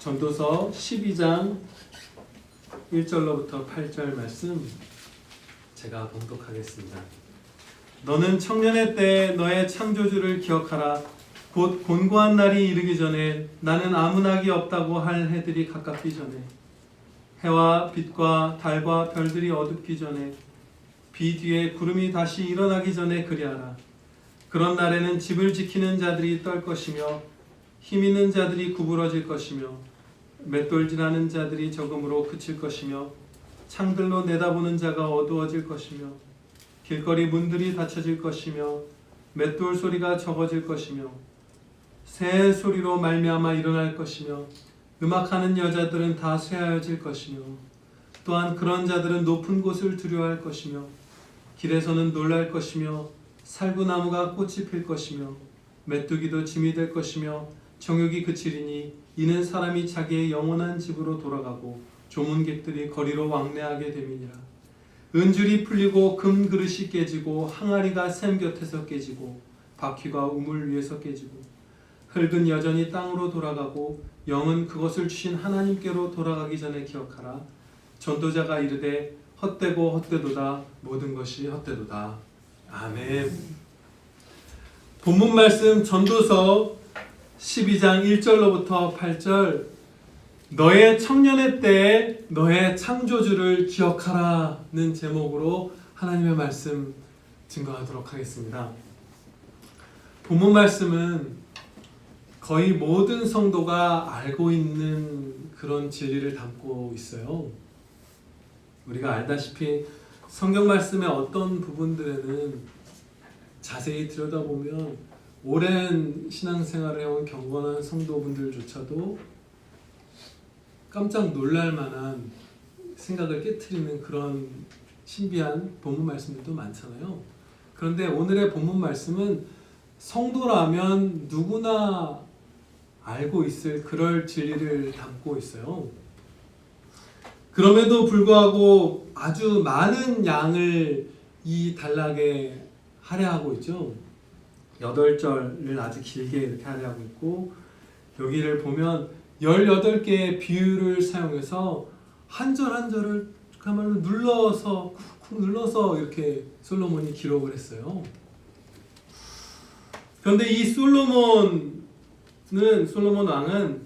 전도서 12장 1절로부터 8절 말씀 제가 봉독하겠습니다. 너는 청년의 때에 너의 창조주를 기억하라. 곧 곤고한 날이 이르기 전에 나는 아무 낙이 없다고 할 해들이 가깝기 전에 해와 빛과 달과 별들이 어둡기 전에 비 뒤에 구름이 다시 일어나기 전에 그리하라. 그런 날에는 집을 지키는 자들이 떨 것이며 힘 있는 자들이 구부러질 것이며 맷돌질하는 자들이 적음으로 그칠 것이며 창들로 내다보는 자가 어두워질 것이며 길거리 문들이 닫혀질 것이며 맷돌 소리가 적어질 것이며 새 소리로 말미암아 일어날 것이며 음악하는 여자들은 다 쇠하여질 것이며 또한 그런 자들은 높은 곳을 두려워할 것이며 길에서는 놀랄 것이며 살구나무가 꽃이 필 것이며 메뚜기도 짐이 될 것이며 정욕이 그치리니 이는 사람이 자기의 영원한 집으로 돌아가고 조문객들이 거리로 왕래하게 됨이니라. 은줄이 풀리고 금 그릇이 깨지고 항아리가 샘 곁에서 깨지고 바퀴가 우물 위에서 깨지고 흙은 여전히 땅으로 돌아가고 영은 그것을 주신 하나님께로 돌아가기 전에 기억하라. 전도자가 이르되 헛되고 헛되도다. 모든 것이 헛되도다. 아멘. 본문 말씀 전도서 12장 1절로부터 8절 너의 청년의 때에 너의 창조주를 기억하라는 제목으로 하나님의 말씀 증거하도록 하겠습니다. 본문 말씀은 거의 모든 성도가 알고 있는 그런 진리를 담고 있어요. 우리가 알다시피 성경 말씀의 어떤 부분들에는 자세히 들여다보면 오랜 신앙생활을 해온 경건한 성도분들조차도 깜짝 놀랄 만한 생각을 깨트리는 그런 신비한 본문 말씀들도 많잖아요. 그런데 오늘의 본문 말씀은 성도라면 누구나 알고 있을 그럴 진리를 담고 있어요. 그럼에도 불구하고 아주 많은 양을 이 단락에 할애하고 있죠. 8절을 아주 길게 이렇게 할애하고 있고 여기를 보면 18개의 비유를 사용해서 한 절 한 절을 그야말로 눌러서 쿡쿡 눌러서 이렇게 솔로몬이 기록을 했어요. 그런데 이 솔로몬 왕은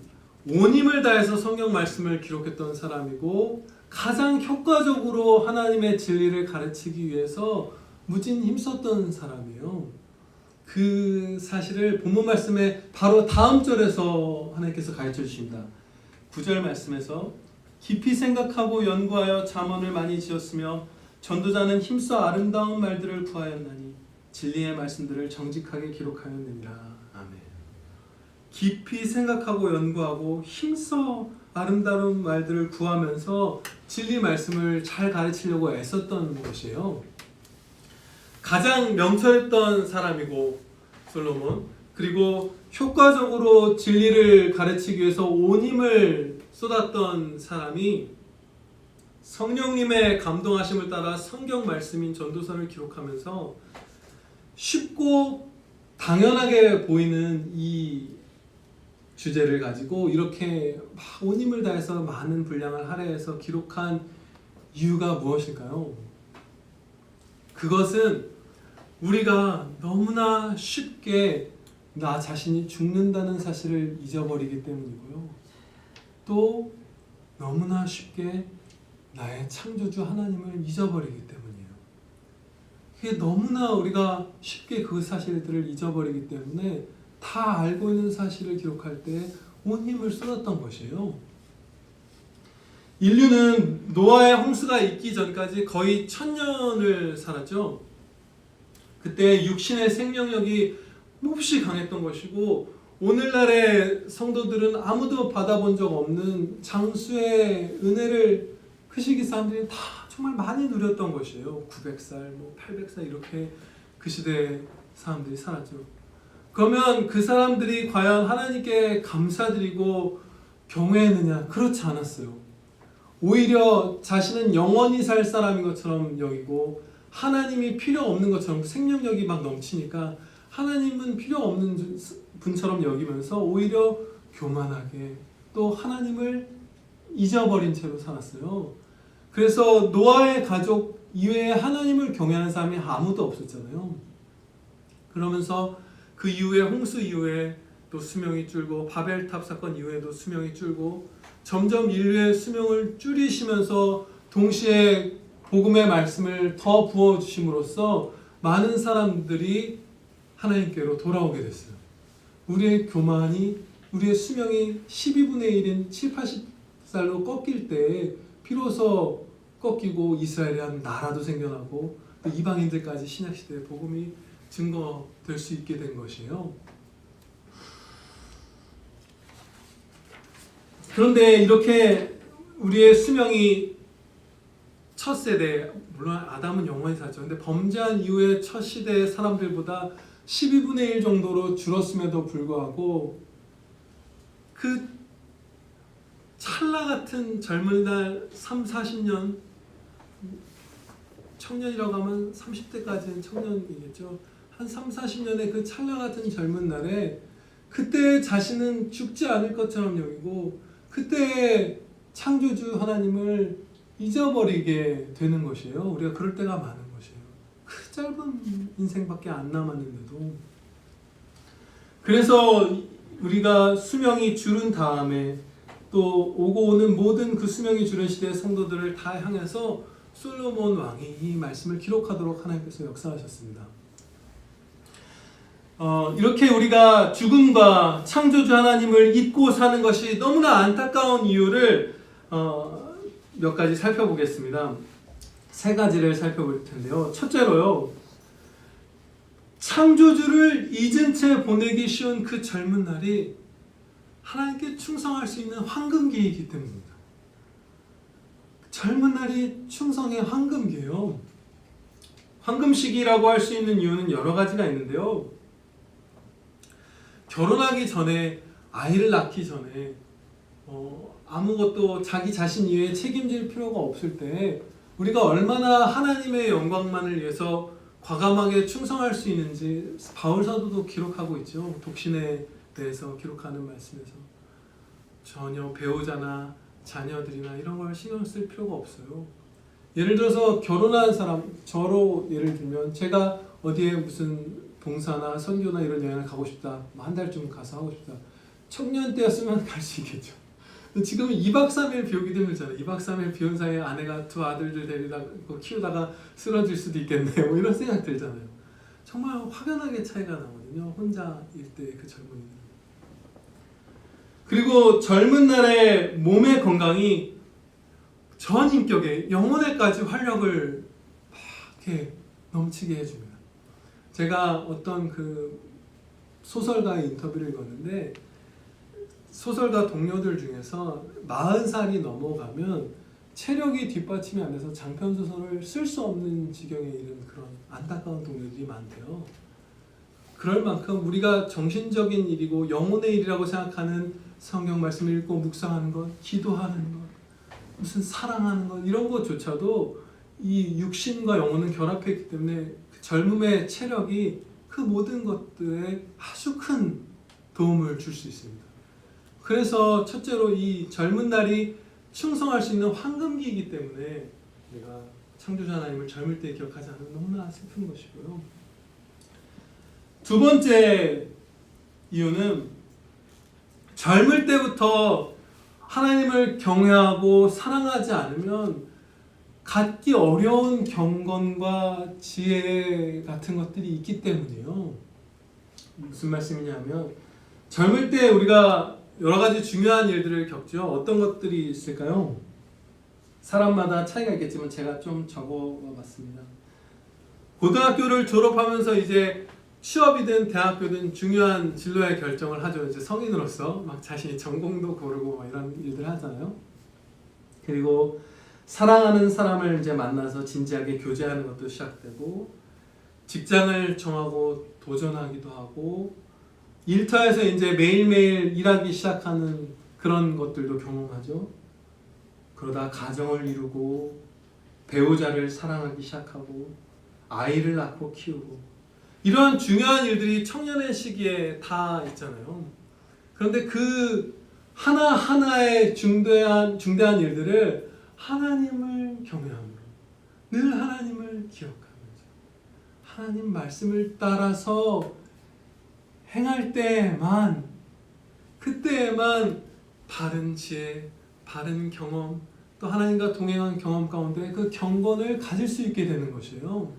온 힘을 다해서 성경 말씀을 기록했던 사람이고 가장 효과적으로 하나님의 진리를 가르치기 위해서 무진 힘썼던 사람이에요. 그 사실을 본문 말씀의 바로 다음 절에서 하나님께서 가르쳐 주십니다. 9절 말씀에서 깊이 생각하고 연구하여 잠언을 많이 지었으며 전도자는 힘써 아름다운 말들을 구하였나니 진리의 말씀들을 정직하게 기록하였느니라. 아멘. 깊이 생각하고 연구하고 힘써 아름다운 말들을 구하면서 진리 말씀을 잘 가르치려고 애썼던 것이에요. 가장 명철했던 사람이고 솔로몬, 그리고 효과적으로 진리를 가르치기 위해서 온 힘을 쏟았던 사람이 성령님의 감동하심을 따라 성경 말씀인 전도서를 기록하면서 쉽고 당연하게 보이는 이 주제를 가지고 이렇게 온 힘을 다해서 많은 분량을 할애해서 기록한 이유가 무엇일까요? 그것은 우리가 너무나 쉽게 나 자신이 죽는다는 사실을 잊어버리기 때문이고요. 또 너무나 쉽게 나의 창조주 하나님을 잊어버리기 때문이에요. 그게 너무나 우리가 쉽게 그 사실들을 잊어버리기 때문에 다 알고 있는 사실을 기록할 때 온 힘을 쏟았던 것이에요. 인류는 노아의 홍수가 있기 전까지 거의 1000년을 살았죠. 그때 육신의 생명력이 몹시 강했던 것이고 오늘날의 성도들은 아무도 받아본 적 없는 장수의 은혜를 그 시기 사람들이 다 정말 많이 누렸던 것이에요. 900살, 800살 이렇게 그 시대의 사람들이 살았죠. 그러면 그 사람들이 과연 하나님께 감사드리고 경외했느냐? 그렇지 않았어요. 오히려 자신은 영원히 살 사람인 것처럼 여기고 하나님이 필요 없는 것처럼 생명력이 막 넘치니까 하나님은 필요 없는 분처럼 여기면서 오히려 교만하게 또 하나님을 잊어버린 채로 살았어요. 그래서 노아의 가족 이외에 하나님을 경외하는 사람이 아무도 없었잖아요. 그러면서 그 이후에 홍수 이후에 또 수명이 줄고 바벨탑 사건 이후에도 수명이 줄고 점점 인류의 수명을 줄이시면서 동시에 복음의 말씀을 더 부어주심으로써 많은 사람들이 하나님께로 돌아오게 됐어요. 우리의 교만이 우리의 수명이 12분의 1인 7, 80살로 꺾일 때 비로소 꺾이고 이스라엘이 한 나라도 생겨나고 또 이방인들까지 신약시대의 복음이 증거될 수 있게 된 것이에요. 그런데 이렇게 우리의 수명이 첫 세대, 물론 아담은 영원히 살죠. 근데 범죄한 이후의 첫 시대의 사람들보다 12분의 1 정도로 줄었음에도 불구하고 그 찰나 같은 젊은 날 3, 40년, 청년이라고 하면 30대까지는 청년이겠죠. 한 3, 40년의 그 찰나 같은 젊은 날에 그때 자신은 죽지 않을 것처럼 여기고 그때 창조주 하나님을 잊어버리게 되는 것이에요. 우리가 그럴 때가 많은 것이에요. 그 짧은 인생밖에 안 남았는데도. 그래서 우리가 수명이 줄은 다음에 또 오고 오는 모든 그 수명이 줄은 시대의 성도들을 다 향해서 솔로몬 왕이 이 말씀을 기록하도록 하나님께서 역사하셨습니다. 이렇게 우리가 죽음과 창조주 하나님을 잊고 사는 것이 너무나 안타까운 이유를 몇 가지 살펴보겠습니다. 세 가지를 살펴볼 텐데요. 첫째로요, 창조주를 잊은 채 보내기 쉬운 그 젊은 날이 하나님께 충성할 수 있는 황금기이기 때문입니다. 젊은 날이 충성의 황금기예요. 황금시기라고 할 수 있는 이유는 여러 가지가 있는데요. 결혼하기 전에, 아이를 낳기 전에 아무것도 자기 자신 이외에 책임질 필요가 없을 때 우리가 얼마나 하나님의 영광만을 위해서 과감하게 충성할 수 있는지 바울 사도도 기록하고 있죠. 독신에 대해서 기록하는 말씀에서 전혀 배우자나 자녀들이나 이런 걸 신경 쓸 필요가 없어요. 예를 들어서 결혼한 사람, 저로 예를 들면 제가 어디에 무슨 봉사나 선교나 이런 여행을 가고 싶다, 한 달쯤 가서 하고 싶다, 청년 때였으면 갈 수 있겠죠. 지금은 2박 3일 비우기도 힘들잖아요. 2박 3일 비운 사이에 아내가 두 아들들 데리다 키우다가 쓰러질 수도 있겠네, 뭐 이런 생각 들잖아요. 정말 확연하게 차이가 나거든요. 혼자일 때 그 젊은이는. 그리고 젊은 날의 몸의 건강이 전 인격의 영혼에까지 활력을 막 이렇게 넘치게 해줍니다. 제가 어떤 그 소설가의 인터뷰를 읽었는데, 소설가 동료들 중에서 40살이 넘어가면 체력이 뒷받침이 안 돼서 장편 소설을 쓸 수 없는 지경에 이른 그런 안타까운 동료들이 많대요. 그럴 만큼 우리가 정신적인 일이고 영혼의 일이라고 생각하는 성경 말씀을 읽고 묵상하는 것, 기도하는 것, 무슨 사랑하는 것, 이런 것조차도 이 육신과 영혼은 결합해 있기 때문에 그 젊음의 체력이 그 모든 것들에 아주 큰 도움을 줄 수 있습니다. 그래서 첫째로 이 젊은 날이 충성할 수 있는 황금기이기 때문에 내가 창조주 하나님을 젊을 때 기억하지 않으면 너무나 슬픈 것이고요. 두 번째 이유는 젊을 때부터 하나님을 경외하고 사랑하지 않으면 갖기 어려운 경건과 지혜 같은 것들이 있기 때문이에요. 무슨 말씀이냐면, 젊을 때 우리가 여러 가지 중요한 일들을 겪죠. 어떤 것들이 있을까요? 사람마다 차이가 있겠지만 제가 좀 적어봤습니다. 고등학교를 졸업하면서 이제 취업이든 대학교든 중요한 진로의 결정을 하죠. 이제 성인으로서 막 자신이 전공도 고르고 막 이런 일들 하잖아요. 그리고 사랑하는 사람을 이제 만나서 진지하게 교제하는 것도 시작되고, 직장을 정하고 도전하기도 하고, 일터에서 이제 매일매일 일하기 시작하는 그런 것들도 경험하죠. 그러다 가정을 이루고 배우자를 사랑하기 시작하고 아이를 낳고 키우고, 이런 중요한 일들이 청년의 시기에 다 있잖아요. 그런데 그 하나하나의 중대한 일들을 하나님을 경외함으로, 늘 하나님을 기억하면서 하나님 말씀을 따라서 행할 때에만, 그때에만 바른 지혜, 바른 경험, 또 하나님과 동행한 경험 가운데 그 경건을 가질 수 있게 되는 것이에요.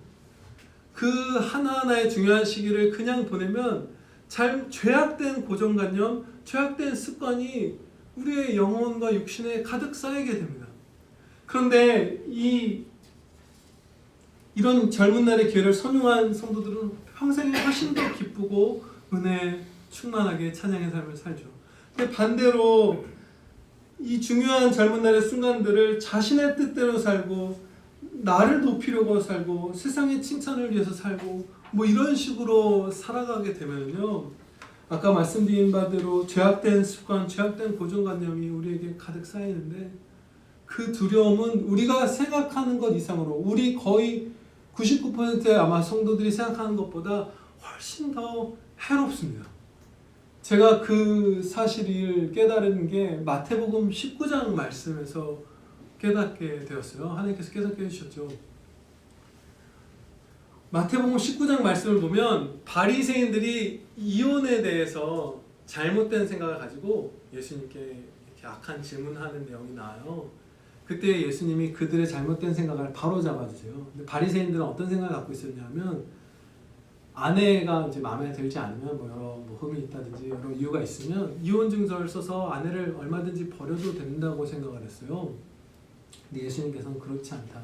그 하나하나의 중요한 시기를 그냥 보내면 죄악된 고정관념, 죄악된 습관이 우리의 영혼과 육신에 가득 쌓이게 됩니다. 그런데 이런 젊은 날의 기회를 선용한 성도들은 평생에 훨씬 더 기쁘고 은혜에 충만하게 찬양의 삶을 살죠. 근데 반대로 이 중요한 젊은 날의 순간들을 자신의 뜻대로 살고, 나를 높이려고 살고, 세상의 칭찬을 위해서 살고, 뭐 이런 식으로 살아가게 되면요, 아까 말씀드린 바대로 죄악된 습관, 죄악된 고정관념이 우리에게 가득 쌓이는데, 그 두려움은 우리가 생각하는 것 이상으로, 우리 거의 99%의 아마 성도들이 생각하는 것보다 훨씬 더 해롭습니다. 제가 그 사실을 깨달은 게 마태복음 19장 말씀에서 깨닫게 되었어요. 하나님께서 깨닫게 해주셨죠. 마태복음 19장 말씀을 보면 바리새인들이 이혼에 대해서 잘못된 생각을 가지고 예수님께 이렇게 악한 질문하는 내용이 나와요. 그때 예수님이 그들의 잘못된 생각을 바로 잡아주세요. 근데 바리새인들은 어떤 생각을 갖고 있었냐면, 아내가 이제 마음에 들지 않으면 여러 흠이 있다든지 여러 이유가 있으면 이혼 증서를 써서 아내를 얼마든지 버려도 된다고 생각을 했어요. 근데 예수님께서는 그렇지 않다.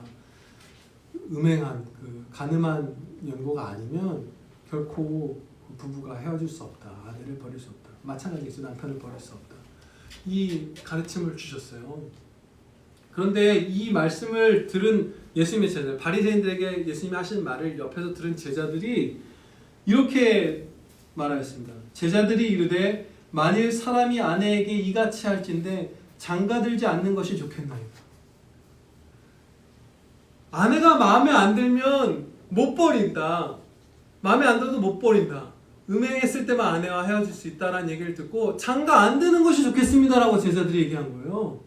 음행한 간음한 연고가 아니면 결코 부부가 헤어질 수 없다. 아내를 버릴 수 없다. 마찬가지겠죠. 남편을 버릴 수 없다. 이 가르침을 주셨어요. 그런데 이 말씀을 들은 예수님의 제자들, 바리새인들에게 예수님이 하신 말을 옆에서 들은 제자들이 이렇게 말하였습니다. 제자들이 이르되 만일 사람이 아내에게 이같이 할진대 장가들지 않는 것이 좋겠나이다. 아내가 마음에 안 들면 못 버린다. 마음에 안 들어도 못 버린다. 음행했을 때만 아내와 헤어질 수 있다라는 얘기를 듣고 장가 안 되는 것이 좋겠습니다라고 제자들이 얘기한 거예요.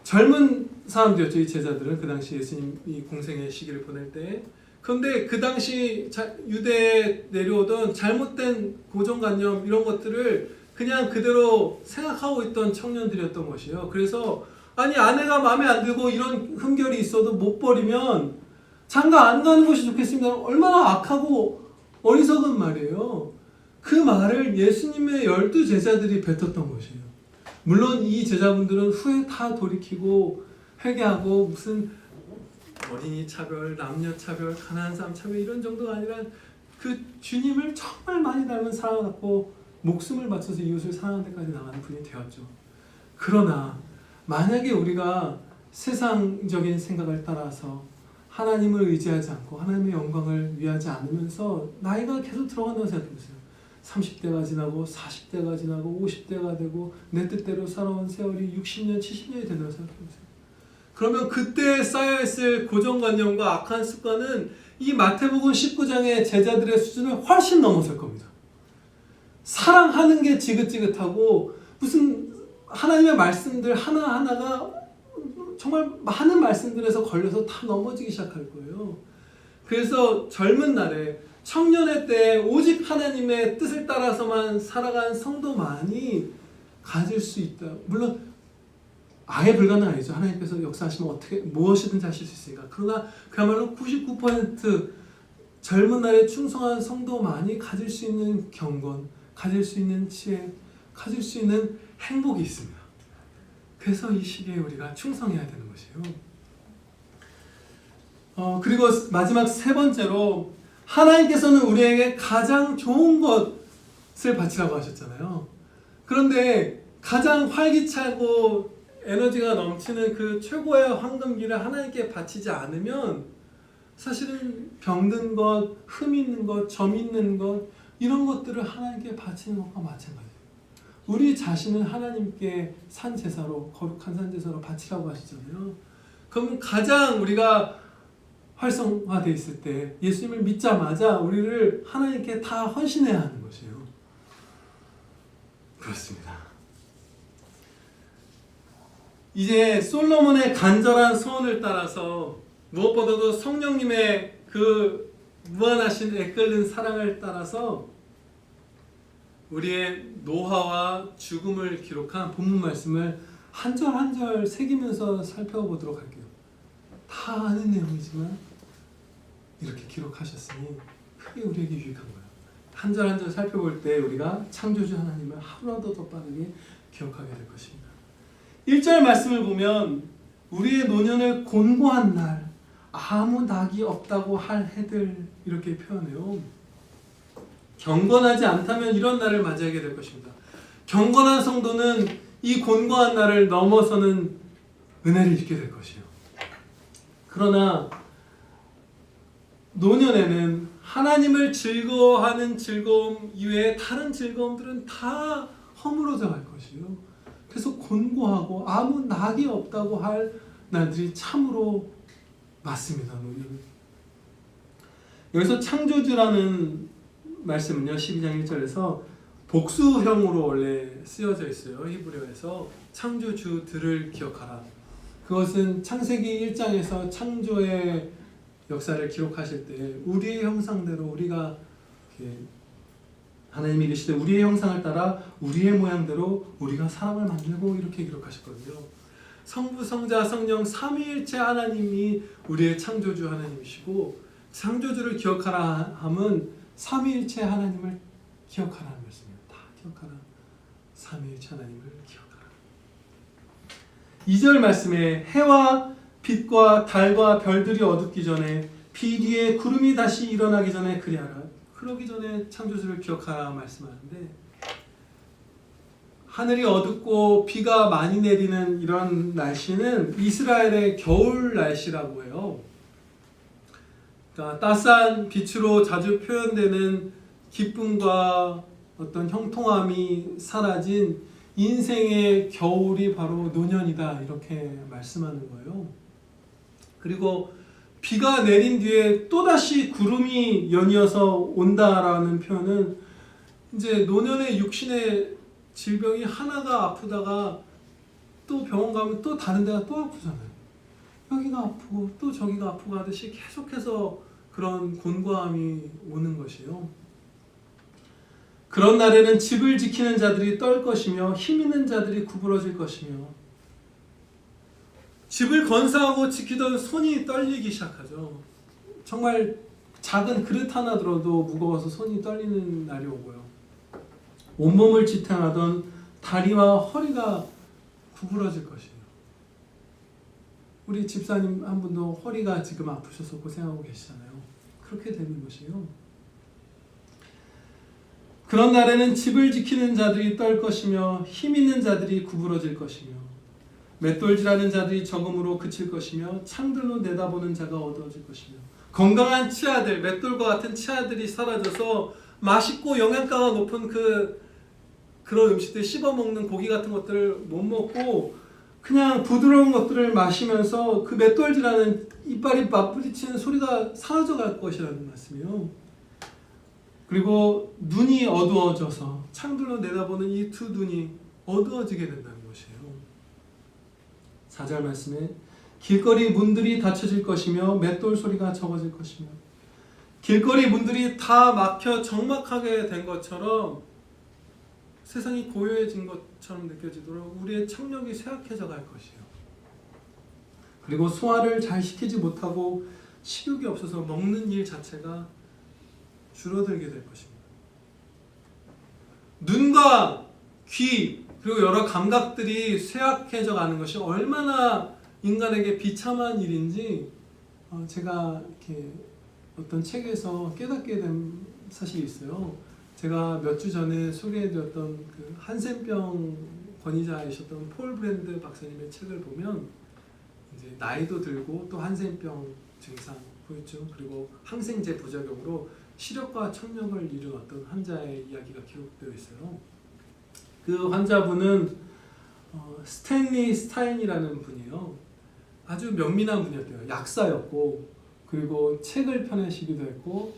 젊은 사람들이었죠, 이 제자들은. 그 당시 예수님이 공생의 시기를 보낼 때. 그런데 그 당시 유대에 내려오던 잘못된 고정관념 이런 것들을 그냥 그대로 생각하고 있던 청년들이었던 것이에요. 그래서 아니 아내가 마음에 안 들고 이런 흠결이 있어도 못 버리면 장가 안 가는 것이 좋겠습니다. 얼마나 악하고 어리석은 말이에요. 그 말을 예수님의 12제자들이 뱉었던 것이에요. 물론 이 제자분들은 후에 다 돌이키고 회개하고 무슨 어린이 차별, 남녀 차별, 가난한 사람 차별 이런 정도가 아니라 그 주님을 정말 많이 닮은 사랑을 갖고 목숨을 바쳐서 이웃을 사랑하는 데까지 나가는 분이 되었죠. 그러나 만약에 우리가 세상적인 생각을 따라서 하나님을 의지하지 않고 하나님의 영광을 위하지 않으면서 나이가 계속 들어간다고 생각해보세요. 30대가 지나고 40대가 지나고 50대가 되고 내 뜻대로 살아온 세월이 60년, 70년이 된다고 생각해보세요. 그러면 그때 쌓여있을 고정관념과 악한 습관은 이 마태복음 19장의 제자들의 수준을 훨씬 넘어설 겁니다. 사랑하는 게 지긋지긋하고 무슨 하나님의 말씀들 하나하나가 정말 많은 말씀들에서 걸려서 다 넘어지기 시작할 거예요. 그래서 젊은 날에 청년의 때 오직 하나님의 뜻을 따라서만 살아간 성도만이 가질 수 있다. 물론 아예 불가능 아니죠. 하나님께서 역사하시면 어떻게 무엇이든지 하실 수 있으니까. 그러나 그야말로 99% 젊은 날에 충성한 성도만이 가질 수 있는 경건, 가질 수 있는 지혜, 가질 수 있는 행복이 있습니다. 그래서 이 시기에 우리가 충성해야 되는 것이에요. 그리고 마지막 세 번째로 하나님께서는 우리에게 가장 좋은 것을 바치라고 하셨잖아요. 그런데 가장 활기차고 에너지가 넘치는 그 최고의 황금기를 하나님께 바치지 않으면 사실은 병든 것, 흠 있는 것, 점 있는 것 이런 것들을 하나님께 바치는 것과 마찬가지예요. 우리 자신을 하나님께 산제사로, 거룩한 산제사로 바치라고 하시잖아요. 그럼 가장 우리가 활성화되어 있을 때 예수님을 믿자마자 우리를 하나님께 다 헌신해야 하는 것이에요. 그렇습니다. 이제 솔로몬의 간절한 소원을 따라서 무엇보다도 성령님의 그 무한하신 애끓는 사랑을 따라서 우리의 노화와 죽음을 기록한 본문 말씀을 한 절 한 절 새기면서 살펴보도록 할게요. 다 아는 내용이지만 이렇게 기록하셨으니 크게 우리에게 유익한 거예요. 한 절 한 절 살펴볼 때 우리가 창조주 하나님을 하루라도 더 빠르게 기억하게 될 것입니다. 1절 말씀을 보면 우리의 노년을 곤고한 날 아무 낙이 없다고 할 해들 이렇게 표현해요. 경건하지 않다면 이런 날을 맞이하게 될 것입니다. 경건한 성도는 이 곤고한 날을 넘어서는 은혜를 입게 될 것이에요. 그러나 노년에는 하나님을 즐거워하는 즐거움 이외에 다른 즐거움들은 다 허물어져 갈 것이요. 그래서 곤고하고 아무 낙이 없다고 할 날들이 참으로 맞습니다. 노년은. 여기서 창조주라는 말씀은요, 12장 1절에서 복수형으로 원래 쓰여져 있어요. 히브리어에서 창조주들을 기억하라. 그것은 창세기 1장에서 창조의 역사를 기록하실 때 우리의 형상대로 우리가 하나님이 이르시되 우리의 형상을 따라 우리의 모양대로 우리가 사람을 만들고 이렇게 기록하셨거든요. 성부, 성자, 성령 삼위일체 하나님이 우리의 창조주 하나님이시고 창조주를 기억하라 함은 삼위일체 하나님을 기억하라는 말씀이에요. 다 기억하라. 삼위일체 하나님을 기억하라. 2절 말씀에 해와 빛과 달과 별들이 어둡기 전에 비 뒤에 구름이 다시 일어나기 전에 그리하라. 그러기 전에 창조주를 기억하라 말씀하는데 하늘이 어둡고 비가 많이 내리는 이런 날씨는 이스라엘의 겨울 날씨라고 해요. 그러니까 따스한 빛으로 자주 표현되는 기쁨과 어떤 형통함이 사라진 인생의 겨울이 바로 노년이다 이렇게 말씀하는 거예요. 그리고 비가 내린 뒤에 또다시 구름이 연이어서 온다라는 표현은 이제 노년의 육신의 질병이 하나가 아프다가 또 병원 가면 또 다른 데가 또 아프잖아요. 여기가 아프고 또 저기가 아프고 하듯이 계속해서 그런 곤고함이 오는 것이요. 그런 날에는 집을 지키는 자들이 떨 것이며 힘 있는 자들이 구부러질 것이며 집을 건사하고 지키던 손이 떨리기 시작하죠. 정말 작은 그릇 하나 들어도 무거워서 손이 떨리는 날이 오고요. 온몸을 지탱하던 다리와 허리가 구부러질 것이에요. 우리 집사님 한 분도 허리가 지금 아프셔서 고생하고 계시잖아요. 그렇게 되는 것이에요. 그런 날에는 집을 지키는 자들이 떨 것이며 힘 있는 자들이 구부러질 것이며 맷돌질하는 자들이 적음으로 그칠 것이며 창들로 내다보는 자가 어두워질 것이며 건강한 치아들, 맷돌과 같은 치아들이 사라져서 맛있고 영양가가 높은 그런 음식들 씹어먹는 고기 같은 것들을 못 먹고 그냥 부드러운 것들을 마시면서 그 맷돌질하는 이빨이 맞부딪히는 소리가 사라져갈 것이라는 말씀이에요. 그리고 눈이 어두워져서 창들로 내다보는 이 두 눈이 어두워지게 된다는 것이에요. 4절 말씀에 길거리 문들이 닫혀질 것이며 맷돌 소리가 적어질 것이며 길거리 문들이 다 막혀 적막하게 된 것처럼 세상이 고요해진 것처럼 느껴지도록 우리의 청력이 쇠약해져 갈 것이에요. 그리고 소화를 잘 시키지 못하고 식욕이 없어서 먹는 일 자체가 줄어들게 될 것입니다. 눈과 귀 그리고 여러 감각들이 쇠약해져 가는 것이 얼마나 인간에게 비참한 일인지 제가 이렇게 어떤 책에서 깨닫게 된 사실이 있어요. 제가 몇 주 전에 소개해드렸던 그 한센병 권위자이셨던 폴 브랜드 박사님의 책을 보면 이제 나이도 들고 또 한센병 증상, 후유증 그리고 항생제 부작용으로 시력과 청력을 잃은 어떤 환자의 이야기가 기록되어 있어요. 그 환자분은 스탠리 스타인이라는 분이에요. 아주 명민한 분이었대요. 약사였고 그리고 책을 펴내시기도 했고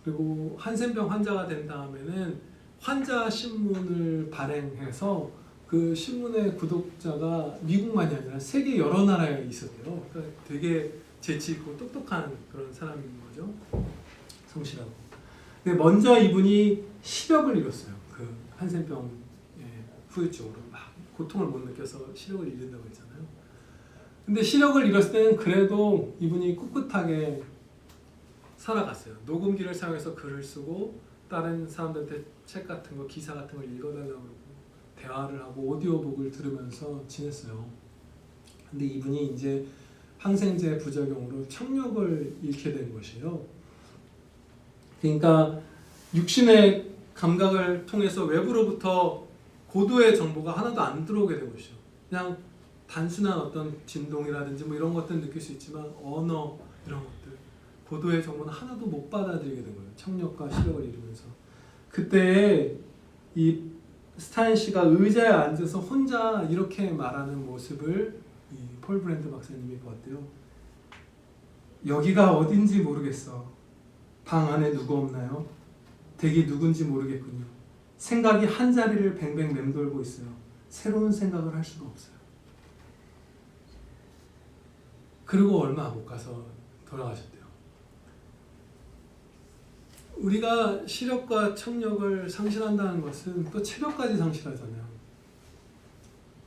그리고 한센병 환자가 된 다음에는 환자 신문을 발행해서 그 신문의 구독자가 미국만이 아니라 세계 여러 나라에 있었대요. 그러니까 되게 재치 있고 똑똑한 그런 사람인 거죠. 성실하고. 근데 먼저 이분이 시력을 잃었어요. 그 한센병 후유증으로 막 고통을 못 느껴서 시력을 잃는다고 했잖아요. 근데 시력을 잃었을 때는 그래도 이분이 꿋꿋하게 살아갔어요. 녹음기를 사용해서 글을 쓰고 다른 사람들한테 책 같은 거, 기사 같은 걸 읽어달라고 그러고 대화를 하고 오디오북을 들으면서 지냈어요. 근데 이분이 이제 항생제 부작용으로 청력을 잃게 된 것이에요. 그러니까 육신의 감각을 통해서 외부로부터 고도의 정보가 하나도 안 들어오게 된 것이죠. 그냥 단순한 어떤 진동이라든지 뭐 이런 것들은 느낄 수 있지만 언어 이런 것들 고도의 정보는 하나도 못 받아들이게 된 거예요. 청력과 시력을 잃으면서. 그때 이 스타인 씨가 의자에 앉아서 혼자 이렇게 말하는 모습을 이 폴 브랜드 박사님이 보았대요. 여기가 어딘지 모르겠어. 방 안에 누구 없나요? 댁이 누군지 모르겠군요. 생각이 한 자리를 뱅뱅 맴돌고 있어요. 새로운 생각을 할 수가 없어요. 그리고 얼마 못 가서 돌아가셨대요. 우리가 시력과 청력을 상실한다는 것은 또 체력까지 상실하잖아요.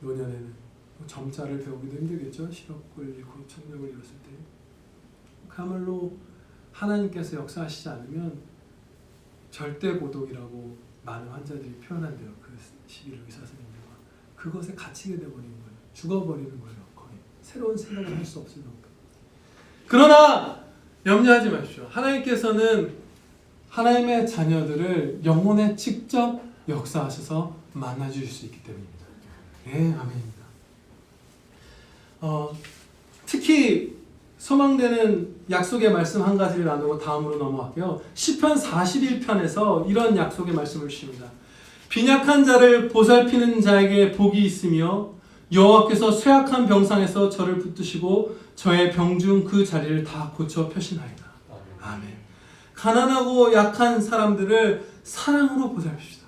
노년에는 점자를 배우기도 힘들겠죠. 시력을 잃고 청력을 잃었을 때. 그야말로 하나님께서 역사하시지 않으면 절대 고독이라고 많은 환자들이 표현한대요. 그 시기를 의사 선생님들과. 그것에 갇히게 돼버리는 거예요. 죽어버리는 거예요. 거의. 새로운 생각을 할 수 없을 정도. 그러나 염려하지 마십시오. 하나님께서는 하나님의 자녀들을 영혼에 직접 역사하셔서 만나주실 수 있기 때문입니다. 네, 아멘입니다. 특히 소망되는 약속의 말씀 한 가지를 나누고 다음으로 넘어갈게요. 시편 41편에서 이런 약속의 말씀을 주십니다. 빈약한 자를 보살피는 자에게 복이 있으며 여호와께서 쇠약한 병상에서 저를 붙드시고 저의 병중 그 자리를 다 고쳐 펴시나이다. 아멘. 가난하고 약한 사람들을 사랑으로 보살핍시다.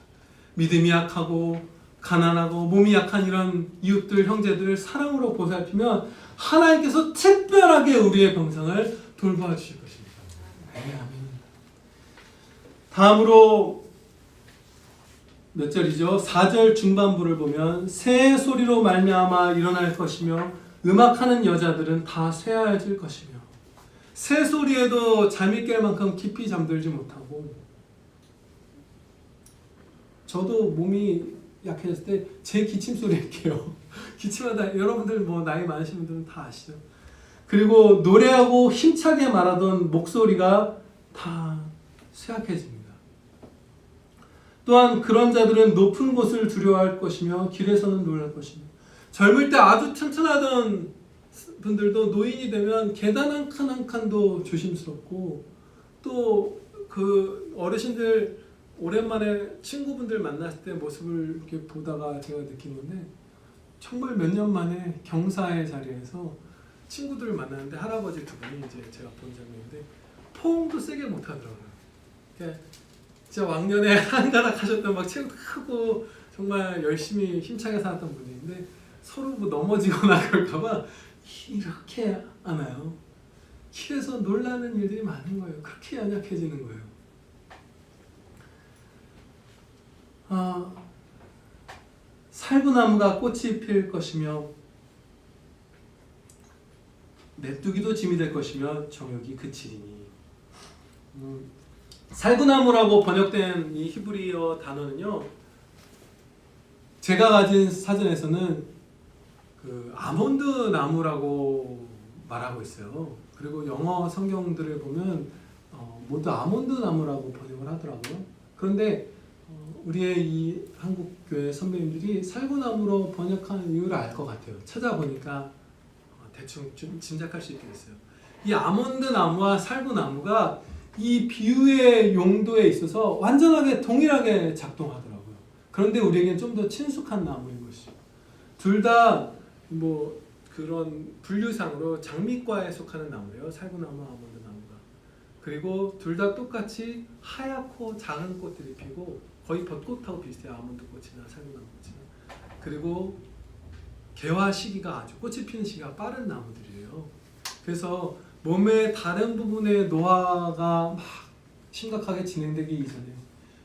믿음이 약하고 가난하고 몸이 약한 이런 이웃들, 형제들을 사랑으로 보살피면 하나님께서 특별하게 우리의 병상을 돌봐 주실 것입니다. 네, 아멘. 다음으로 몇 절이죠? 4절 중반부를 보면 새 소리로 말미암아 일어날 것이며 음악하는 여자들은 다 쇠하여질 것이며 새 소리에도 잠이 깰 만큼 깊이 잠들지 못하고 저도 몸이 약해졌을 때 제 기침 소리를 깨요. 기침하다 여러분들 뭐 나이 많으신 분들은 다 아시죠? 그리고 노래하고 힘차게 말하던 목소리가 다 쇠약해집니다. 또한 그런 자들은 높은 곳을 두려워할 것이며 길에서는 놀랄 것이며 젊을 때 아주 튼튼하던 분들도 노인이 되면 계단 한 칸 한 칸도 조심스럽고 또 그 어르신들 오랜만에 친구분들 만났을 때 모습을 이렇게 보다가 제가 느낀 건데 정말 몇 년 만에 경사의 자리에서 친구들을 만났는데 할아버지 두 분이 이제 제가 본 장면인데 포옹도 세게 못 하더라고요. 그러니까 진짜 왕년에 한가닥 하셨던 막 체구 크고 정말 열심히 힘차게 살았던 분인데 서로 뭐 넘어지거나 그럴까봐 이렇게 안아요. 길에서 놀라는 일들이 많은 거예요. 그렇게 연약해지는 거예요. 살구나무가 꽃이 필 것이며 메뚜기도 짐이 될 것이며 정욕이 그치리니. 살구나무라고 번역된 이 히브리어 단어는요, 제가 가진 사전에서는 그 아몬드 나무라고 말하고 있어요. 그리고 영어 성경들을 보면 모두 아몬드 나무라고 번역을 하더라고요. 그런데 우리의 이 한국 교회 선배님들이 살구나무로 번역하는 이유를 알 것 같아요. 찾아보니까 대충 좀 짐작할 수 있게 됐어요. 이 아몬드 나무와 살구나무가 이 비유의 용도에 있어서 완전하게 동일하게 작동하더라고요. 그런데 우리에겐 좀 더 친숙한 나무인 것이죠. 둘 다 뭐 그런 분류상으로 장미과에 속하는 나무래요. 살구나무와 아몬드 나무가. 그리고 둘 다 똑같이 하얗고 작은 꽃들이 피고 거의 벚꽃하고 비슷해요. 아몬드 꽃이나 살구나무 꽃이나. 그리고 개화 시기가 아주 꽃이 피는 시기가 빠른 나무들이에요. 그래서 몸의 다른 부분의 노화가 막 심각하게 진행되기 이전에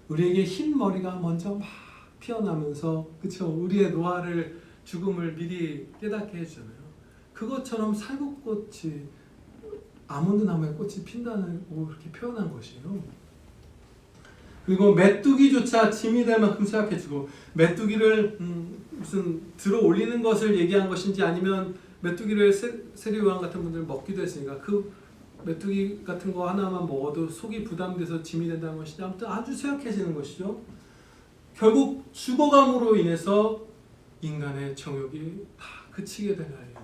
우리에게 흰 머리가 먼저 막 피어나면서 그쵸? 우리의 노화를 죽음을 미리 깨닫게 해주잖아요. 그것처럼 살구꽃이 아몬드 나무에 꽃이 핀다고 그렇게 표현한 것이에요. 그리고 메뚜기조차 짐이 될 만큼 쇠약해지고 메뚜기를 무슨 들어 올리는 것을 얘기한 것인지 아니면 메뚜기를 세리요한 같은 분들 먹기도 했으니까 그 메뚜기 같은 거 하나만 먹어도 속이 부담돼서 짐이 된다는 것이지 아무튼 아주 쇠약해지는 것이죠. 결국 죽어감으로 인해서 인간의 정욕이 다 그치게 되는 날입니다.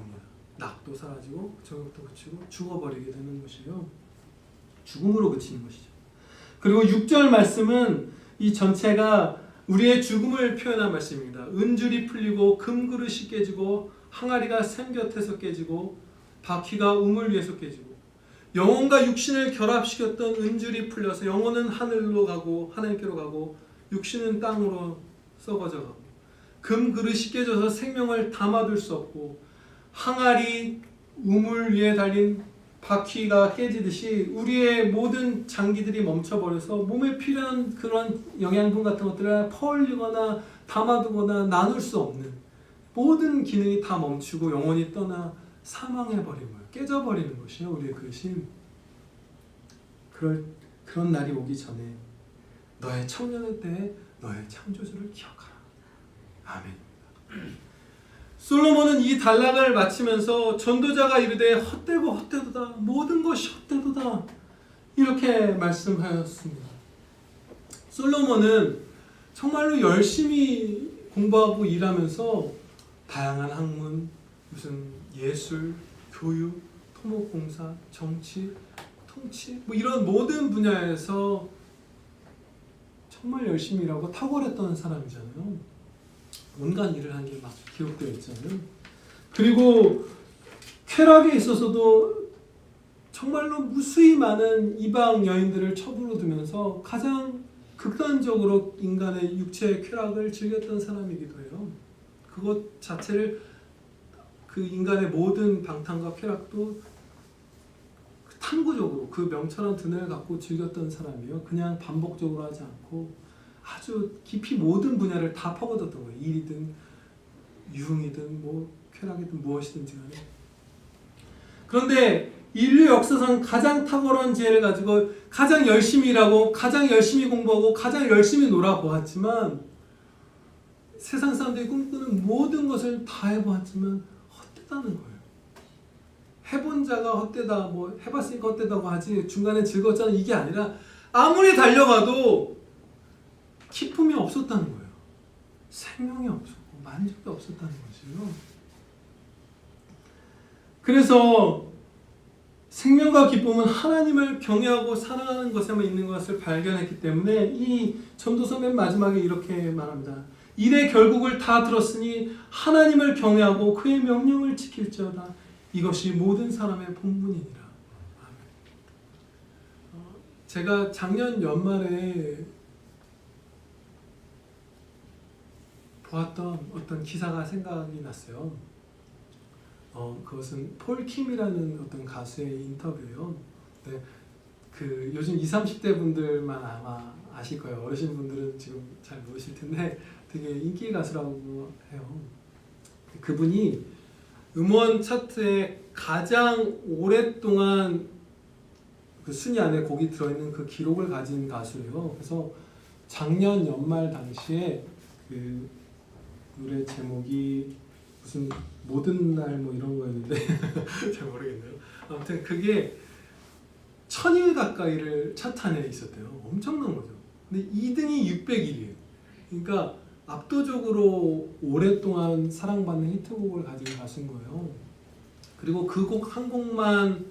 낙도 사라지고 정욕도 그치고 죽어버리게 되는 것이에요. 죽음으로 그치는 것이죠. 그리고 6절 말씀은 이 전체가 우리의 죽음을 표현한 말씀입니다. 은줄이 풀리고 금그릇이 깨지고 항아리가 샘 곁에서 깨지고 바퀴가 우물 위에서 깨지고 영혼과 육신을 결합시켰던 은줄이 풀려서 영혼은 하늘로 가고 하나님께로 가고 육신은 땅으로 썩어져 가고 금그릇이 깨져서 생명을 담아둘 수 없고 항아리 우물 위에 달린 바퀴가 깨지듯이 우리의 모든 장기들이 멈춰버려서 몸에 필요한 그런 영양분 같은 것들을 퍼올리거나 담아두거나 나눌 수 없는 모든 기능이 다 멈추고 영혼이 떠나 사망해버린 거예요. 깨져버리는 것이에요. 우리의 그릇이. 그런 날이 오기 전에 너의 청년의 때에 너의 창조주를 기억하라. 아멘. 솔로몬은 이 단락을 마치면서 전도자가 이르되 헛되고 헛되도다 모든 것이 헛되도다 이렇게 말씀하였습니다. 솔로몬은 정말로 열심히 공부하고 일하면서 다양한 학문, 무슨 예술, 교육, 토목공사, 정치, 통치 뭐 이런 모든 분야에서 정말 열심히 일하고 탁월했던 사람이잖아요. 온갖 일을 한 게 막 기록되어 있잖아요. 그리고 쾌락에 있어서도 정말로 무수히 많은 이방 여인들을 첩으로 두면서 가장 극단적으로 인간의 육체의 쾌락을 즐겼던 사람이기도 해요. 그것 자체를 그 인간의 모든 방탕과 쾌락도 탐구적으로 그 명철한 두뇌를 갖고 즐겼던 사람이에요. 그냥 반복적으로 하지 않고 아주 깊이 모든 분야를 다 파고들었던 거예요. 일이든 유흥이든 뭐 쾌락이든 무엇이든지 간에. 그런데 인류 역사상 가장 탁월한 지혜를 가지고 가장 열심히 일하고 가장 열심히 공부하고 가장 열심히 놀아보았지만 세상 사람들이 꿈꾸는 모든 것을 다 해보았지만 헛되다는 거예요. 해본 자가 헛되다, 뭐 해봤으니까 헛되다고 하지 중간에 즐거웠잖아 이게 아니라 아무리 달려가도 기쁨이 없었다는 거예요. 생명이 없었고 만족이 없었다는 것이에요. 그래서 생명과 기쁨은 하나님을 경외하고 사랑하는 것에만 있는 것을 발견했기 때문에 이 전도서 맨 마지막에 이렇게 말합니다. 일의 결국을 다 들었으니 하나님을 경외하고 그의 명령을 지킬지어다. 이것이 모든 사람의 본분이니라. 제가 작년 연말에 보았던 어떤 기사가 생각이 났어요. 그것은 폴 킴이라는 어떤 가수의 인터뷰예요. 네, 그 요즘 20, 30대 분들만 아마 아실 거예요. 어르신 분들은 지금 잘 모르실 텐데 되게 인기 가수라고 해요. 그분이 음원 차트에 가장 오랫동안 그 순위 안에 곡이 들어있는 그 기록을 가진 가수예요. 그래서 작년 연말 당시에 그 노래 제목이 무슨 모든 날 뭐 이런 거였는데 잘 모르겠네요. 아무튼 그게 1000일 가까이를 차트 안에 있었대요. 엄청난 거죠. 근데 2등이 600일이에요. 그러니까 압도적으로 오랫동안 사랑받는 히트곡을 가진 가수인 거예요. 그리고 그 곡 한 곡만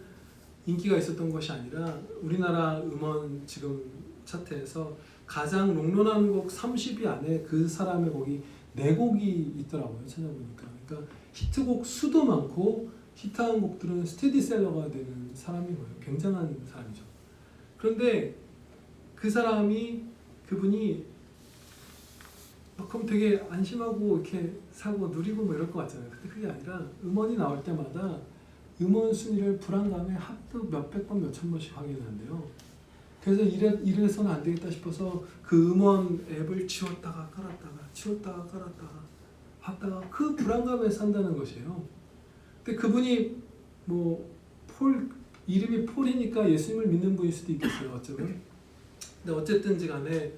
인기가 있었던 것이 아니라 우리나라 음원 지금 차트에서 가장 롱런한 곡 30위 안에 그 사람의 곡이 4곡이 있더라고요. 찾아보니까. 그러니까 히트곡 수도 많고 히트한 곡들은 스테디셀러가 되는 사람인 거예요. 굉장한 사람이죠. 그런데 그분이 그럼 되게 안심하고 이렇게 사고 누리고 뭐 이럴 것 같잖아요. 근데 그게 아니라 음원이 나올 때마다 음원 순위를 불안감에 하도 몇백 번, 몇천 번씩 확인한대요. 그래서 이래서는 안 되겠다 싶어서 그 음원 앱을 지웠다가 깔았다가 지웠다가 깔았다가 하다가 그 불안감에 산다는 것이에요. 근데 그분이 뭐 이름이 폴이니까 예수님을 믿는 분일 수도 있겠어요. 어쩌면. 근데 어쨌든지 간에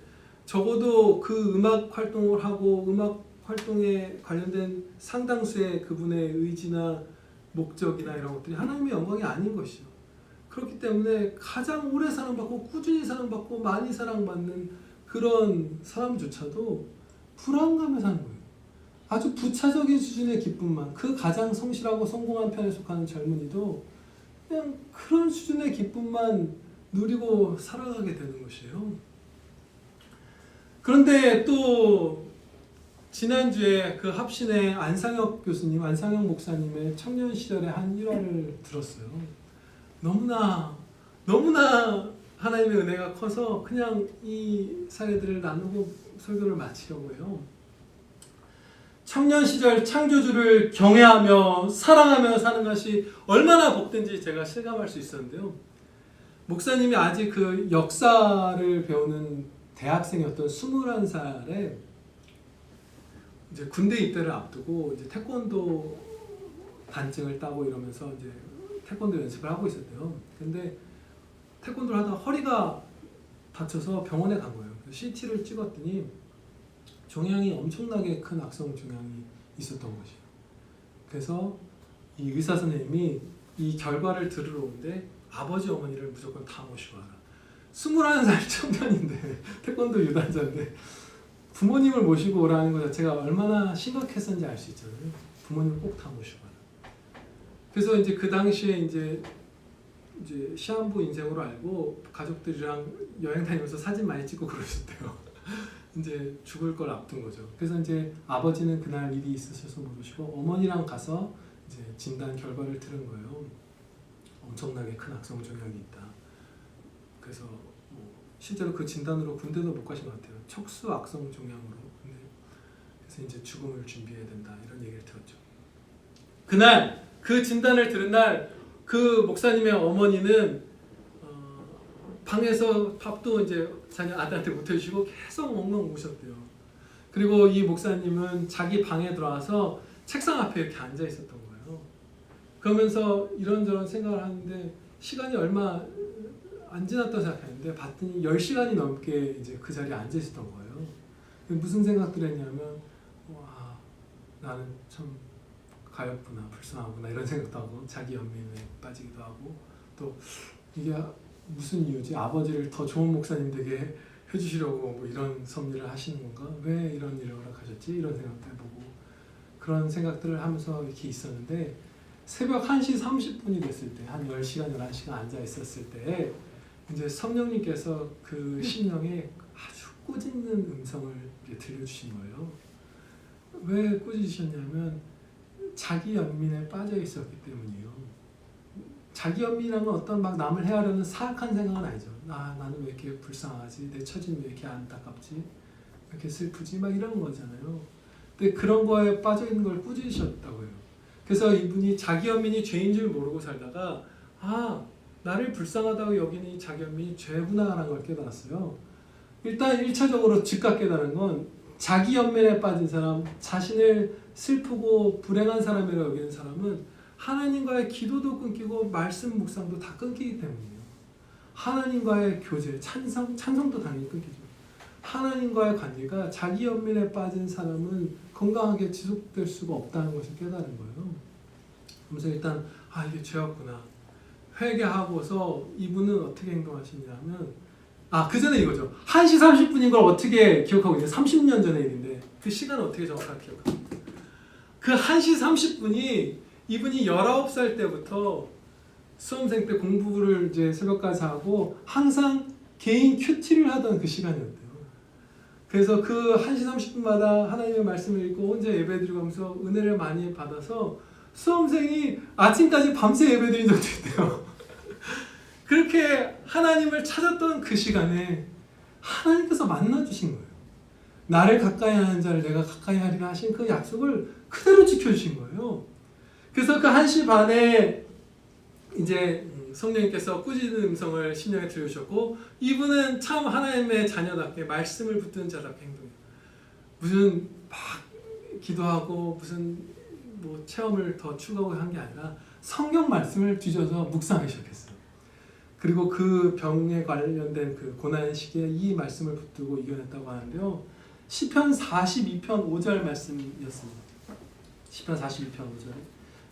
적어도 그 음악 활동을 하고 음악 활동에 관련된 상당수의 그분의 의지나 목적이나 이런 것들이 하나님의 영광이 아닌 것이죠. 그렇기 때문에 가장 오래 사랑받고 꾸준히 사랑받고 많이 사랑받는 그런 사람조차도 불안감에 사는 거예요. 아주 부차적인 수준의 기쁨만, 그 가장 성실하고 성공한 편에 속하는 젊은이도 그냥 그런 수준의 기쁨만 누리고 살아가게 되는 것이에요. 그런데 또 지난주에 그 합신의 안상혁 교수님, 안상혁 목사님의 청년 시절의 한 일화를 들었어요. 너무나 하나님의 은혜가 커서 그냥 이 사례들을 나누고 설교를 마치려고 해요. 청년 시절 창조주를 경외하며 사랑하며 사는 것이 얼마나 복된지 제가 실감할 수 있었는데요. 목사님이 아직 그 역사를 배우는 대학생이었던 21살에 이제 군대 입대를 앞두고 이제 태권도 단증을 따고 이러면서 이제 태권도 연습을 하고 있었대요. 근데 태권도를 하다가 허리가 다쳐서 병원에 간 거예요. CT를 찍었더니 종양이 엄청나게 큰 악성 종양이 있었던 것이에요. 그래서 이 의사 선생님이 이 결과를 들으러 오는데 아버지 어머니를 무조건 다 모시고 와라. 21살 청년인데 태권도 유단자인데 부모님을 모시고 오라는 것 자체가 얼마나 심각했었는지 알 수 있잖아요. 부모님을 꼭 다 모시고 와라. 그래서 이제 그 당시에 이제 시한부 인생으로 알고 가족들이랑 여행 다니면서 사진 많이 찍고 그러셨대요. 이제 죽을 걸 앞둔 거죠. 그래서 이제 아버지는 그날 일이 있으셔서 못 오시고 어머니랑 가서 이제 진단 결과를 들은 거예요. 엄청나게 큰 악성 종양이 있다. 그래서 뭐 실제로 그 진단으로 군대도 못 가신 것 같아요. 척수 악성 종양으로. 그래서 이제 죽음을 준비해야 된다 이런 얘기를 들었죠. 그날 그 진단을 들은 날 그 목사님의 어머니는 방에서 밥도 이제 자기 아들한테 못 해주시고 계속 엉엉 우셨대요. 그리고 이 목사님은 자기 방에 들어와서 책상 앞에 이렇게 앉아 있었던 거예요. 그러면서 이런저런 생각을 하는데 시간이 얼마 안 지났다고 생각했는데 봤더니 10시간이 넘게 이제 그 자리에 앉아 있었던 거예요. 무슨 생각들 했냐면 와, 나는 참 가엾구나, 불쌍하구나 이런 생각도 하고 자기 연민에 빠지기도 하고 또 이게 무슨 이유지? 아버지를 더 좋은 목사님 되게 해주시려고 뭐 이런 섭리를 하시는 건가? 왜 이런 일을 허락하셨지? 이런 생각도 해보고 그런 생각들을 하면서 이렇게 있었는데 새벽 1시 30분이 됐을 때 한 10시간, 11시간 앉아 있었을 때 이제 성령님께서 그 심령에 아주 꾸짖는 음성을 들려주신 거예요. 왜 꾸짖으셨냐면 자기 연민에 빠져 있었기 때문이에요. 자기 연민이란 건 어떤 막 남을 해하려는 사악한 생각은 아니죠. 나는 왜 이렇게 불쌍하지? 내 처지는 왜 이렇게 안타깝지? 왜 이렇게 슬프지? 막 이런 거잖아요. 근데 그런 거에 빠져 있는 걸 꾸짖으셨다고요. 그래서 이분이 자기 연민이 죄인 줄 모르고 살다가 나를 불쌍하다고 여기는 이 자기 연민이 죄구나라는 걸 깨달았어요. 일단 1차적으로 즉각 깨달은 건 자기 연민에 빠진 사람, 자신을 슬프고 불행한 사람이라고 여기는 사람은 하나님과의 기도도 끊기고 말씀 묵상도 다 끊기기 때문이에요. 하나님과의 교제, 찬성도 당연히 끊기죠. 하나님과의 관계가 자기 연민에 빠진 사람은 건강하게 지속될 수가 없다는 것을 깨달은 거예요. 그래서 일단 이게 죄였구나. 회개하고서 이분은 어떻게 행동하시냐면 그 전에 이거죠. 1시 30분인 걸 어떻게 기억하고 있냐. 30년 전의 일인데 그 시간을 어떻게 정확하게 기억합니까? 그 1시 30분이 이분이 19살 때부터 수험생 때 공부를 이제 새벽까지 하고 항상 개인 큐티를 하던 그 시간이었대요. 그래서 그 1시 30분마다 하나님의 말씀을 읽고 혼자 예배드리고 하면서 은혜를 많이 받아서 수험생이 아침까지 밤새 예배드린 적도 있대요. 그렇게 하나님을 찾았던 그 시간에 하나님께서 만나주신 거예요. 나를 가까이 하는 자를 내가 가까이 하리라 하신 그 약속을 그대로 지켜주신 거예요. 그래서 그 1시 반에 이제 성령님께서 꾸짖는 음성을 심령에 들려주셨고, 이분은 참 하나님의 자녀답게 말씀을 붙드는 자답게 행동해요. 무슨 막 기도하고 무슨 뭐 체험을 더 추구하고 한 게 아니라 성경 말씀을 뒤져서 묵상하기 시작했어요. 그리고 그 병에 관련된 그 고난 시기에 이 말씀을 붙들고 이겨냈다고 하는데요. 시편 42편 5절 말씀이었습니다. 시편 42편 5절.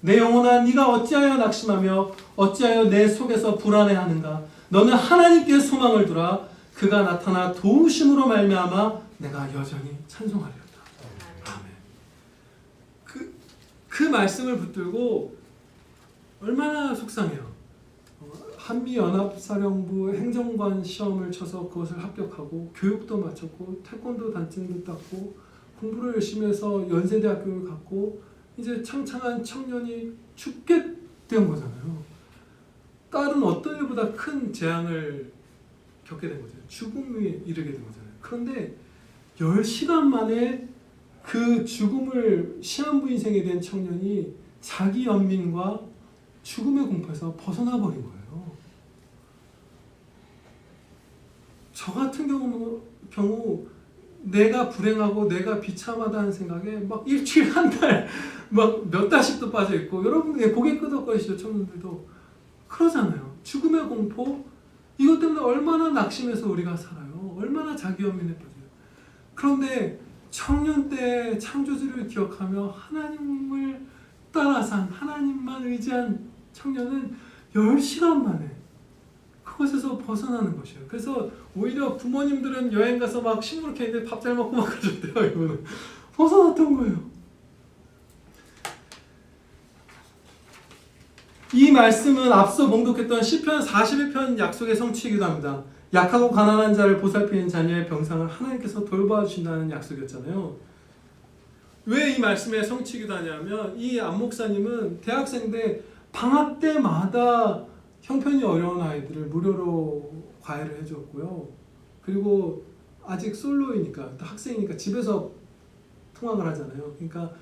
내 영혼아 네가 어찌하여 낙심하며 어찌하여 내 속에서 불안해하는가. 너는 하나님께 소망을 두라. 그가 나타나 도우심으로 말미암아 내가 여전히 찬송하리로다. 아멘. 그 말씀을 붙들고 얼마나 속상해요. 한미연합사령부 행정관 시험을 쳐서 그것을 합격하고 교육도 마쳤고 태권도 단증도 땄고 공부를 열심히 해서 연세대학교를 갔고 이제 창창한 청년이 죽게 된 거잖아요. 딸은 어떤 일보다 큰 재앙을 겪게 된 거죠. 죽음에 이르게 된 거잖아요. 그런데 10시간 만에 그 죽음을 시한부 인생에 된 청년이 자기 연민과 죽음의 공포에서 벗어나 버린 거예요. 저 같은 경우 내가 불행하고 내가 비참하다는 생각에 막 일주일 한 달 막 몇 달씩도 빠져 있고, 여러분 고개 끄덕거리시죠, 청년들도 그러잖아요. 죽음의 공포 이것 때문에 얼마나 낙심해서 우리가 살아요. 얼마나 자기 연민에 빠져요. 그런데 청년 때 창조주를 기억하며 하나님을 따라 산 하나님만 의지한 청년은 10시간 만에 그것에서 벗어나는 것이에요. 그래서 오히려 부모님들은 여행 가서 막 시무룩해 있는데 밥 잘 먹고 막 가셨대요. 이거는 벗어났던 거예요. 이 말씀은 앞서 봉독했던 시편 41편 약속의 성취이기도 합니다. 약하고 가난한 자를 보살피는 자녀의 병상을 하나님께서 돌봐주신다는 약속이었잖아요. 왜 이 말씀의 성취이기도 하냐면, 이 안 목사님은 대학생 때 방학 때마다 형편이 어려운 아이들을 무료로 과외를 해줬고요. 그리고 아직 솔로이니까, 학생이니까 집에서 통학을 하잖아요. 그러니까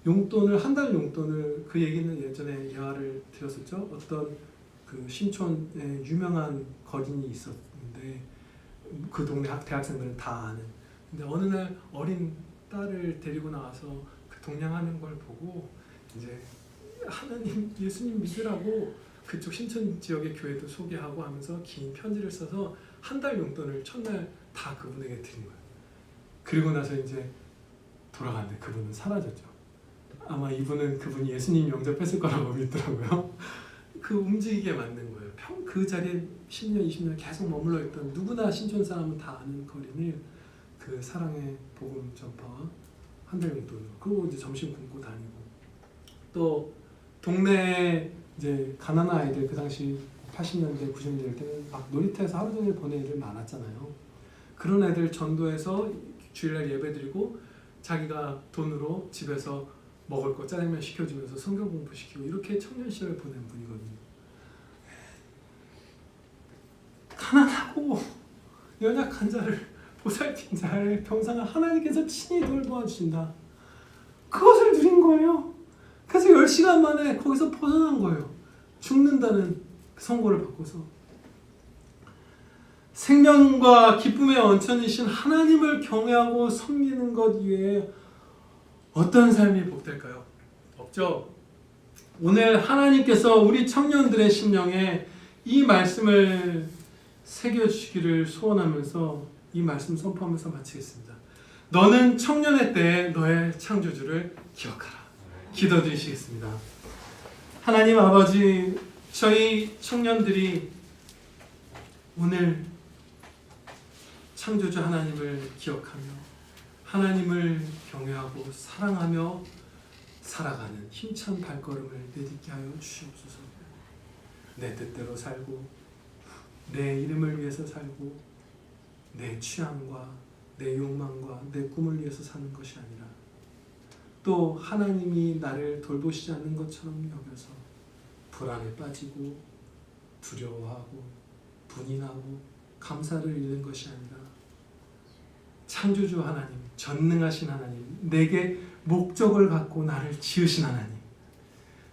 용돈을, 한 달 용돈을, 그 얘기는 예전에 예화를 드렸었죠. 어떤 그 신촌에 유명한 거린이 있었는데 그 동네 대학생들은 다 아는. 근데 어느 날 어린 딸을 데리고 나와서 그 동냥하는 걸 보고 이제 하나님, 예수님 믿으라고 그쪽 신촌 지역의 교회도 소개하고 하면서 긴 편지를 써서 한 달 용돈을 첫날 다 그분에게 드린 거예요. 그리고 나서 이제 돌아갔는데 그분은 사라졌죠. 아마 이분은 그분이 예수님 영접했을 거라고 믿더라고요. 그 움직이게 만든 거예요. 그 자리에 10년, 20년 계속 머물러 있던, 누구나 신촌 사람은 다 아는 거린을 그 사랑의 복음 전파와 한 달 용돈으로, 그리고 이제 점심 굶고 다니고, 또 동네에 이제 가난한 아이들, 그 당시 80년대, 90년대 때는 막 놀이터에서 하루 종일 보낸 애들 많았잖아요. 그런 애들 전도해서 주일날 예배드리고 자기가 돈으로 집에서 먹을 거 짜장면 시켜주면서 성경 공부시키고, 이렇게 청년 시절을 보낸 분이거든요. 가난하고 연약한 자를 보살핀 자를 병상을 하나님께서 친히 돌보아주신다. 그것을 누린 거예요. 그래서 10시간 만에 거기서 벗어난 거예요. 죽는다는 선고를 받고서. 생명과 기쁨의 원천이신 하나님을 경외하고 섬기는 것 이외에 어떤 삶이 복될까요? 없죠. 오늘 하나님께서 우리 청년들의 심령에 이 말씀을 새겨주시기를 소원하면서 이 말씀 선포하면서 마치겠습니다. 너는 청년의 때에 너의 창조주를 기억하라. 기도드리시겠습니다. 하나님 아버지, 저희 청년들이 오늘 창조주 하나님을 기억하며 하나님을 경외하고 사랑하며 살아가는 힘찬 발걸음을 내딛게 하여 주시옵소서. 내 뜻대로 살고 내 이름을 위해서 살고 내 취향과 내 욕망과 내 꿈을 위해서 사는 것이 아니라 또 하나님이 나를 돌보시지 않는 것처럼 여겨서 불안에 빠지고 두려워하고 분이 나고 감사를 잃는 것이 아니라 창조주 하나님, 전능하신 하나님, 내게 목적을 갖고 나를 지으신 하나님,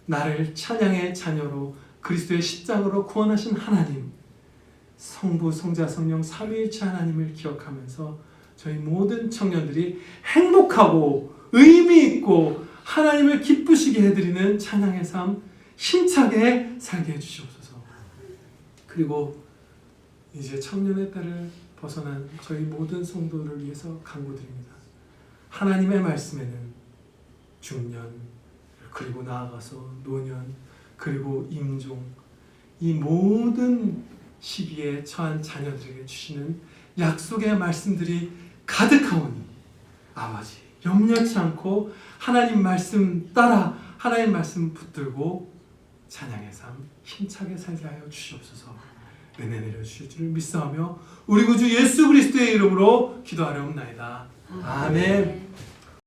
나를 찬양의 자녀로 그리스도의 십자가로 구원하신 하나님, 성부, 성자, 성령 삼위일체 하나님을 기억하면서 저희 모든 청년들이 행복하고 의미 있고 하나님을 기쁘시게 해드리는 찬양의 삶 힘차게 살게 해주시옵소서. 그리고 이제 청년의 때를 벗어난 저희 모든 성도를 위해서 간구드립니다. 하나님의 말씀에는 중년, 그리고 나아가서 노년, 그리고 임종, 이 모든 시기에 처한 자녀들에게 주시는 약속의 말씀들이 가득하오니 아버지 염려치 않고 하나님 말씀 따라 하나님 말씀 붙들고 찬양의 삶 힘차게 살게 하여 주시옵소서. 은혜 내려주실 줄을 믿사오며 우리 구주 예수 그리스도의 이름으로 기도하려옵나이다. 아멘.